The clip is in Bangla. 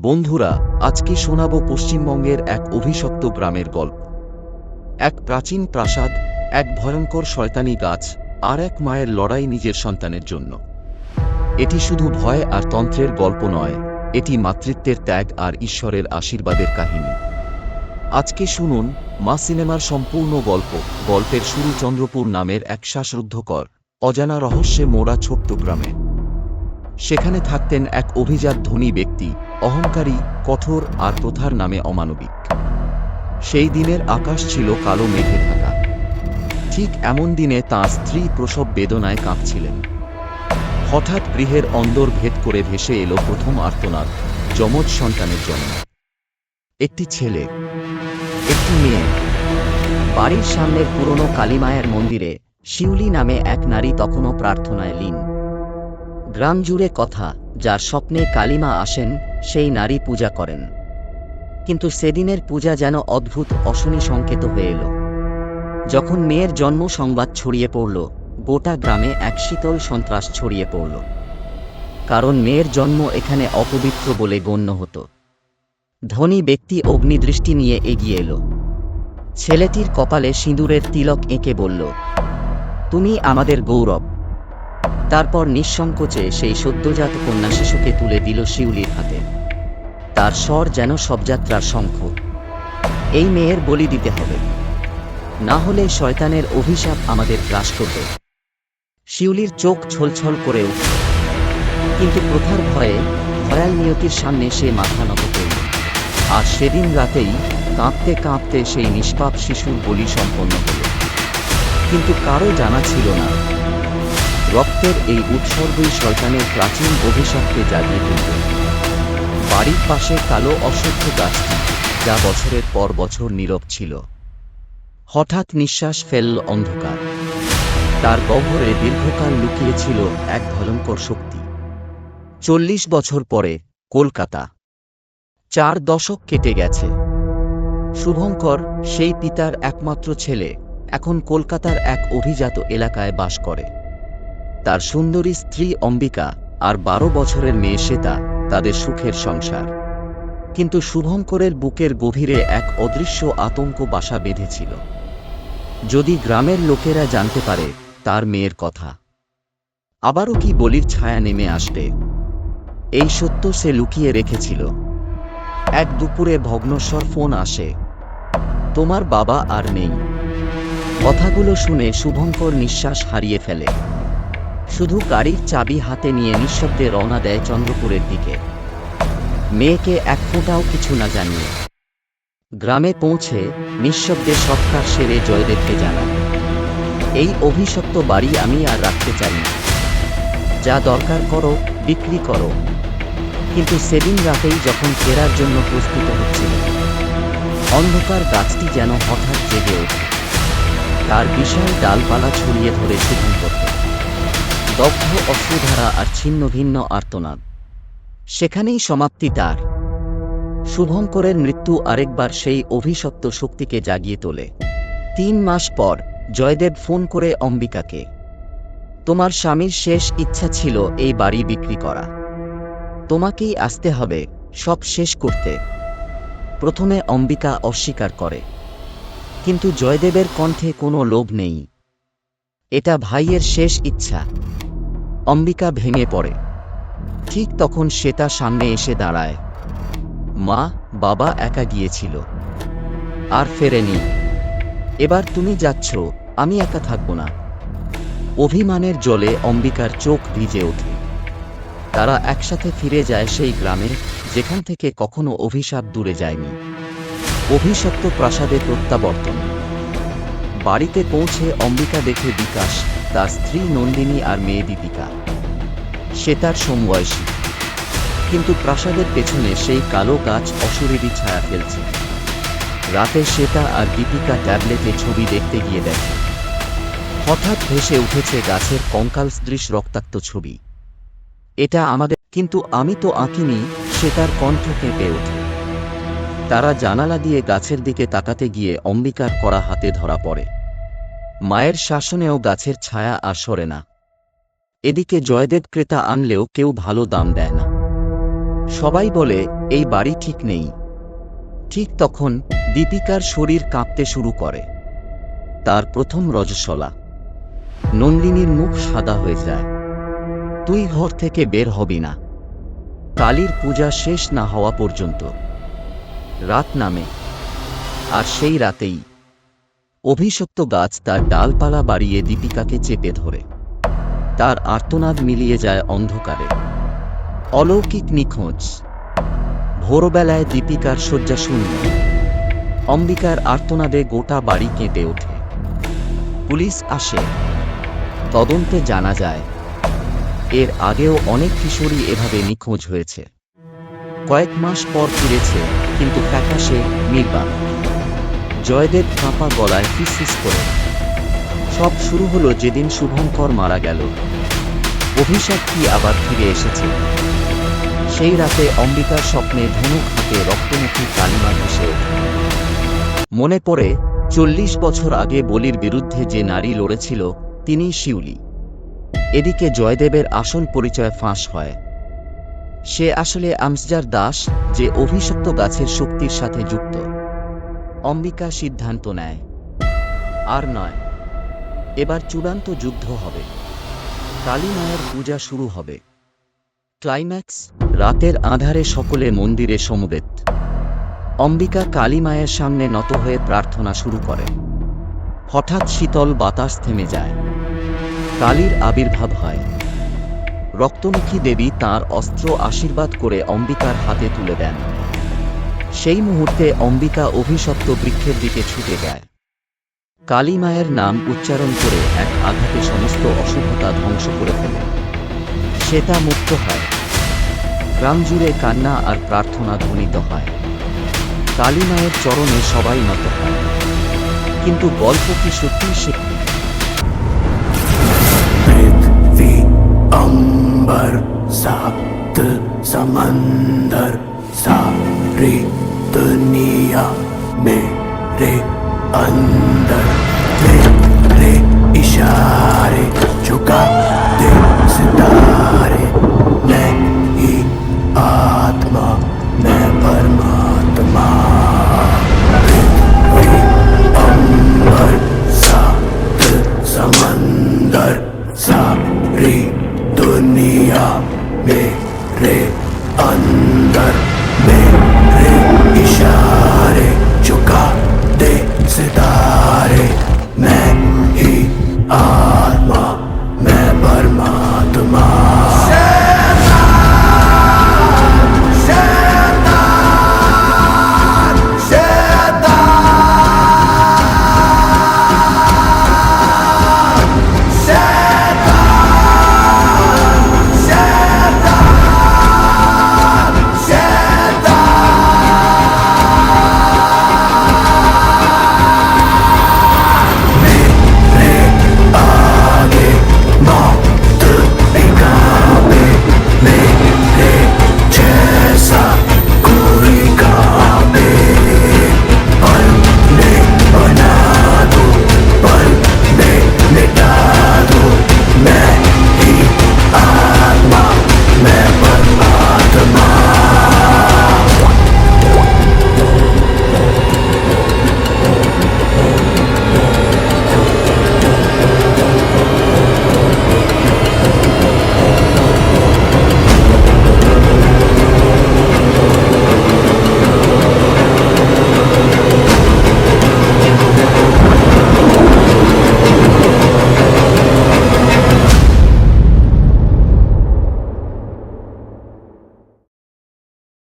বন্ধুরা, আজকে শোনাব পশ্চিমবঙ্গের এক অভিশপ্ত গ্রামের গল্প। এক প্রাচীন প্রাসাদ, এক ভয়ঙ্কর শয়তানি গাছ, আর এক মায়ের লড়াই নিজের সন্তানের জন্য। এটি শুধু ভয় আর তন্ত্রের গল্প নয়, এটি মাতৃত্বের ত্যাগ আর ঈশ্বরের আশীর্বাদের কাহিনী। আজকে শুনুন মা সিনেমার সম্পূর্ণ গল্প। গল্পের শুরু চন্দ্রপুর নামের এক শ্বাসরুদ্ধকর, অজানা রহস্যে মোড়া ছোট্ট গ্রামে। সেখানে থাকতেন এক অভিজাত ধনী ব্যক্তি, অহংকারী, কঠোর আর প্রথার নামে অমানবিক। সেই দিনের আকাশ ছিল কালো মেঘে ঢাকা। ঠিক এমন দিনে তাঁর স্ত্রী প্রসব বেদনায় কাঁদছিলেন। হঠাৎ গৃহের অন্দর ভেদ করে ভেসে এলো প্রথম আর্তনাদ, যমজ সন্তানের জন্য। একটি ছেলে, একটি মেয়ে। বাড়ির সামনের পুরনো কালীমায়ের মন্দিরে শিউলি নামে এক নারী তখনও প্রার্থনায় লীন। গ্রাম জুড়ে কথা, যার স্বপ্নে কালীমা আসেন সেই নারী পূজা করেন। কিন্তু সেদিনের পূজা যেন অদ্ভুত অশনি সংকেত হয়ে এলো। যখন মেয়ের জন্ম সংবাদ ছড়িয়ে পড়ল, গোটা গ্রামে এক শীতল সন্ত্রাস ছড়িয়ে পড়ল। কারণ মেয়ের জন্ম এখানে অপবিত্র বলে গণ্য হতো। ধনী ব্যক্তি অগ্নিদৃষ্টি নিয়ে এগিয়ে এলো। ছেলেটির কপালে সিঁদুরের তিলক এঁকে বলল, তুমি আমাদের গৌরব। তারপর নিঃসংকোচে সেই সদ্যজাত কন্যা শিশুকে তুলে দিল শিউলির হাতে। তার স্বর যেন শবযাত্রার শঙ্খ। এই মেয়ের বলি দিতে হবে, না হলে শয়তানের অভিশাপ আমাদের গ্রাস করবে। শিউলির চোখ ছলছল করে উঠল, কিন্তু প্রথার ভয়ে, ভয়াল নিয়তির সামনে সে মাথা নত করল। আর সেদিন রাতেই কাঁপতে কাঁপতে সেই নিষ্পাপ শিশুর বলি সম্পন্ন হল। কিন্তু কারো জানা ছিল না, রক্তের এই উৎসর্গই শয়তানের প্রাচীন অভিশাপকে জাগিয়ে তুলবে। বাড়ির পাশে কালো অশ্বত্থ গাছটি, যা বছরের পর বছর নীরব ছিল, হঠাৎ নিঃশ্বাস ফেলল অন্ধকার। তার গহ্বরে দীর্ঘকাল লুকিয়েছিল এক ভয়ঙ্কর শক্তি। 40 বছর পরে কলকাতা। 4 দশক কেটে গেছে। শুভঙ্কর, সেই পিতার একমাত্র ছেলে, এখন কলকাতার এক অভিজাত এলাকায় বাস করে। তার সুন্দরী স্ত্রী অম্বিকা আর 12 বছরের মেয়ে শ্বেতা, তাদের সুখের সংসার। কিন্তু শুভঙ্করের বুকের গভীরে এক অদৃশ্য আতঙ্ক বাসা বেঁধেছিল। যদি গ্রামের লোকেরা জানতে পারে তার মেয়ের কথা, আবারও কি বলির ছায়া নেমে আসবে? এই সত্য সে লুকিয়ে রেখেছিল। এক দুপুরে ভগ্নস্বর ফোন আসে, তোমার বাবা আর নেই। কথাগুলো শুনে শুভঙ্কর নিঃশ্বাস হারিয়ে ফেলে। শুধু গাড়ির চাবি হাতে নিয়ে নিঃশব্দে রওনা দেয় চন্দ্রপুরের দিকে, মেয়েকে এক ফোঁটাও কিছু না জানিয়ে। গ্রামে পৌঁছে নিঃশব্দে সৎকার সেরে জয়দেবকে জানান, এই অভিশপ্ত বাড়ি আমি আর রাখতে চাই না, যা দরকার করো, বিক্রি করো। কিন্তু সেদিন রাতেই যখন ফেরার জন্য প্রস্তুত হচ্ছিল, অন্ধকার গাছটি যেন হঠাৎ জেগে ওঠে। তার বিশাল ডালপালা ছড়িয়ে ধরে শুভঙ্করকে। দগ্ধ অশ্রুধারা আর ছিন্ন ভিন্ন আর্তনাদ। সেখানেই সমাপ্তি তার। শুভঙ্করের মৃত্যু আরেকবার সেই অভিশপ্ত শক্তিকে জাগিয়ে তোলে। 3 মাস পর জয়দেব ফোন করে অম্বিকাকে, তোমার স্বামীর শেষ ইচ্ছা ছিল এই বাড়ি বিক্রি করা। তোমাকেই আসতে হবে সব শেষ করতে। প্রথমে অম্বিকা অস্বীকার করে, কিন্তু জয়দেবের কণ্ঠে কোনো লোভ নেই। এটা ভাইয়ের শেষ ইচ্ছা। অম্বিকা ভেঙে পড়ে। ঠিক তখন শ্বেতা সামনে এসে দাঁড়ায়, মা, বাবা একা গিয়েছিল, আর ফেরেনি। এবার তুমি যাচ্ছ, আমি একা থাকব না। অভিমানের জলে অম্বিকার চোখ ভিজে ওঠে। তারা একসাথে ফিরে যায় সেই গ্রামে, যেখান থেকে কখনো অভিশাপ দূরে যায়নি। অভিশপ্ত প্রাসাদে প্রত্যাবর্তন। বাড়িতে পৌঁছে অম্বিকা দেখে বিকাশ, তার স্ত্রী নন্দিনী আর মেয়ে দীপিকা। সে তার সমবয়সী, কিন্তু প্রাসাদের পেছনে সেই কালো গাছ অশরীরী ছায়া ফেলছে। রাতে শ্বেতা আর দীপিকা ট্যাবলেটে ছবি দেখতে গিয়ে দেখে, হঠাৎ ভেসে উঠেছে গাছের কঙ্কাল সদৃশ রক্তাক্ত ছবি। এটা আমাদের, কিন্তু আমি তো আঁকিনি। শ্বেতার কণ্ঠ কেঁপে ওঠে। তারা জানালা দিয়ে গাছের দিকে তাকাতে গিয়ে অম্বিকার কড়া হাতে ধরা পড়ে। মায়ের শাসনেও গাছের ছায়া আর সরে না। এদিকে জয়দেব ক্রেতা আনলেও কেউ ভালো দাম দেয় না। সবাই বলে এই বাড়ি ঠিক নেই। ঠিক তখন দীপিকার শরীর কাঁপতে শুরু করে। তার প্রথম রজস্বলা। নন্দিনীর মুখ সাদা হয়ে যায়। তুই ঘর থেকে বের হবি না, কালীর পূজা শেষ না হওয়া পর্যন্ত। রাত নামে, আর সেই রাতেই অভিশপ্ত গাছ তার ডালপালা বাড়িয়ে দীপিকাকে চেপে ধরে। তার আর্তনাদ মিলিয়ে যায় অন্ধকারে। অলৌকিক নিখোঁজ। ভোরবেলায় দীপিকার শয্যা শূন্য। অম্বিকার আর্তনাদে গোটা বাড়ি কেঁপে ওঠে। পুলিশ আসে। তদন্তে জানা যায় এর আগেও অনেক কিশোরী এভাবে নিখোঁজ হয়েছে। কয়েক মাস পর ফিরেছে, কিন্তু ফ্যাকাশে, নির্বাক। জয়দেব কাঁপা গলায় ফিসফিস করে, সব শুরু হলো যেদিন শুভঙ্কর মারা গেল। অভিশাপ কি আবার ফিরে এসেছে? সেই রাতে অম্বিকার স্বপ্নে ধনুক হাতে রক্তমুখী কালিমা ভেসে ওঠে। মনে পড়ে 40 বছর আগে বলির বিরুদ্ধে যে নারী লড়েছিল, তিনিই শিউলি। এদিকে জয়দেবের আসল পরিচয় ফাঁস হয়। সে আসলে আমসজার দাস, যে অভিশপ্ত গাছের শক্তির সাথে যুক্ত। অম্বিকা সিদ্ধান্ত নেয়, আর নয়, এবার চূড়ান্ত যুদ্ধ হবে। কালী মায়ের পূজা শুরু হবে। ক্লাইম্যাক্স, রাতের আঁধারে সকলে মন্দিরে সমবেত। অম্বিকা কালী মায়ের সামনে নত হয়ে প্রার্থনা শুরু করে। হঠাৎ শীতল বাতাস থেমে যায়। কালীর আবির্ভাব হয়। রক্তমুখী দেবী তাঁর অস্ত্র আশীর্বাদ করে অম্বিকার হাতে তুলে দেন। সেই মুহূর্তে অম্বিকা অভিশপ্ত বৃক্ষের দিকে ছুটে যায়। কালী মায়ের নাম উচ্চারণ করে এক আঘাতে সমস্ত অশুভতা ধ্বংস করে ফেলে। সে তা মুক্ত হয়। গ্রাম জুড়ে কান্না আর প্রার্থনা ধ্বনিত হয়। কালী মায়ের চরণে সবাই নত হয়। কিন্তু গল্প কি সত্যি সে? पृथ्वी अंबर सात समंदर सारी दुनिया मेरे अंदर, मेरे इशारे झुका दे सितारे।